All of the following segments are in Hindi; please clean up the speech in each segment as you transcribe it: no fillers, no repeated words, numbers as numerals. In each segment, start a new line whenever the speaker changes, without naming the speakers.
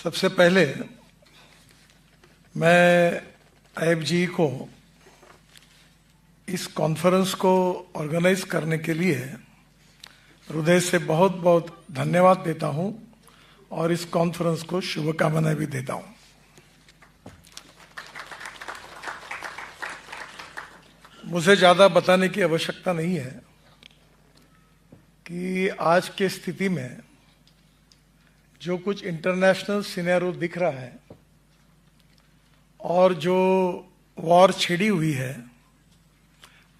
सबसे पहले मैं ऐब जी को इस कॉन्फ्रेंस को ऑर्गेनाइज करने के लिए हृदय से बहुत बहुत धन्यवाद देता हूं और इस कॉन्फ्रेंस को शुभकामनाएं भी देता हूं। मुझे ज़्यादा बताने की आवश्यकता नहीं है कि आज के स्थिति में जो कुछ इंटरनेशनल सिनेरियो दिख रहा है और जो वॉर छिड़ी हुई है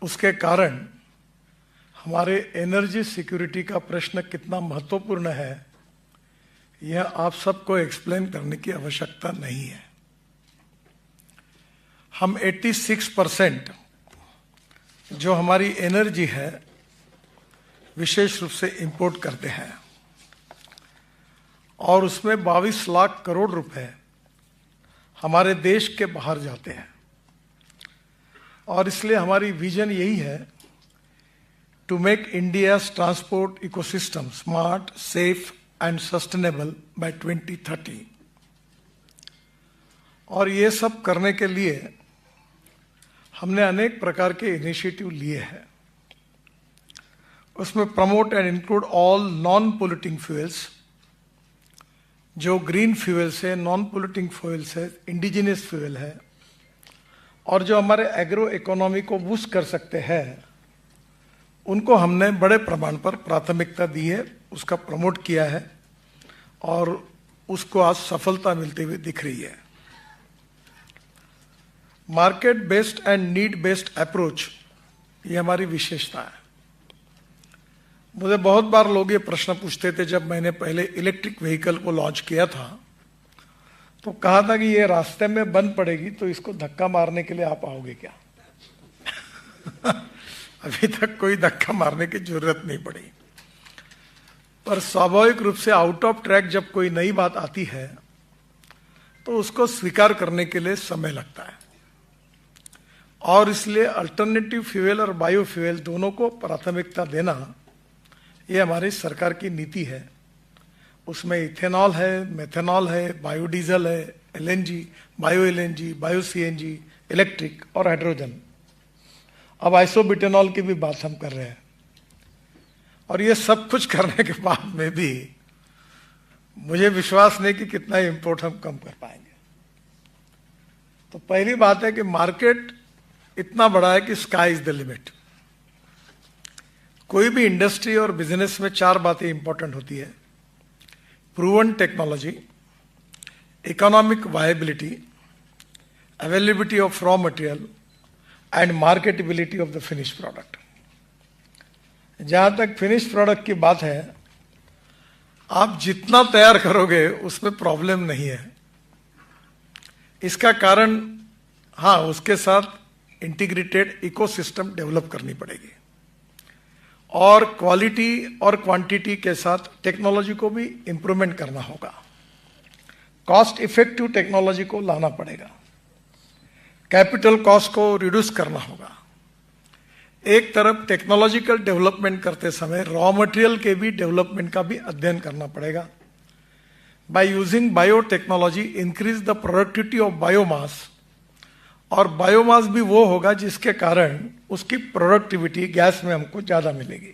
उसके कारण हमारे एनर्जी सिक्योरिटी का प्रश्न कितना महत्वपूर्ण है यह आप सबको एक्सप्लेन करने की आवश्यकता नहीं है। हम 86% जो हमारी एनर्जी है विशेष रूप से इंपोर्ट करते हैं और उसमें 22 लाख करोड़ रुपए हमारे देश के बाहर जाते हैं और इसलिए हमारी विजन यही है to make India's transport ecosystem smart, safe and sustainable by 2030। और ये सब करने के लिए हमने अनेक प्रकार के इनिशिएटिव लिए हैं। उसमें promote and include all non polluting fuels, जो ग्रीन फ्यूल्स है, नॉन पोल्यूटिंग फ्यूल्स है, इंडिजिनियस फ्यूल है और जो हमारे एग्रो इकोनॉमी को बूस्ट कर सकते हैं, उनको हमने बड़े प्रमाण पर प्राथमिकता दी है, उसका प्रमोट किया है और उसको आज सफलता मिलती हुई दिख रही है। Market based and need based approach ये हमारी विशेषता है। मुझे बहुत बार लोग ये प्रश्न पूछते थे जब मैंने पहले इलेक्ट्रिक व्हीकल को लॉन्च किया था तो कहा था कि ये रास्ते में बंद पड़ेगी तो इसको धक्का मारने के लिए आप आओगे क्या? अभी तक कोई धक्का मारने की जरूरत नहीं पड़ी, पर स्वाभाविक रूप से आउट ऑफ ट्रैक जब कोई नई बात आती है तो उसको स्वीकार करने के लिए समय लगता है और इसलिए अल्टरनेटिव फ्यूल और बायो फ्यूल दोनों को प्राथमिकता देना ये हमारी सरकार की नीति है। उसमें इथेनॉल है, मेथेनॉल है, बायोडीजल है, LNG, bio LNG, bio CNG, electric और हाइड्रोजन। अब आइसोब्यूटेनॉल की भी बात हम कर रहे हैं और ये सब कुछ करने के बाद में भी मुझे विश्वास नहीं कि कितना इंपोर्ट हम कम कर पाएंगे। तो पहली बात है कि मार्केट इतना बड़ा है कि स्काई इज द लिमिट। कोई भी इंडस्ट्री और बिजनेस में 4 बातें इंपॉर्टेंट होती है: proven technology, economic viability, availability of raw material and marketability of the finish product. जहां तक फिनिश प्रोडक्ट की बात है, आप जितना तैयार करोगे उसमें प्रॉब्लम नहीं है। इसका कारण उसके साथ इंटीग्रेटेड इकोसिस्टम डेवलप करनी पड़ेगी और क्वालिटी और क्वांटिटी के साथ टेक्नोलॉजी को भी इंप्रूवमेंट करना होगा। कॉस्ट इफेक्टिव टेक्नोलॉजी को लाना पड़ेगा, कैपिटल कॉस्ट को रिड्यूस करना होगा। एक तरफ टेक्नोलॉजिकल डेवलपमेंट करते समय रॉ मटेरियल के भी डेवलपमेंट का भी अध्ययन करना पड़ेगा। By using biotechnology increase the productivity of biomass, और बायोमास भी वो होगा जिसके कारण उसकी प्रोडक्टिविटी गैस में हमको ज्यादा मिलेगी।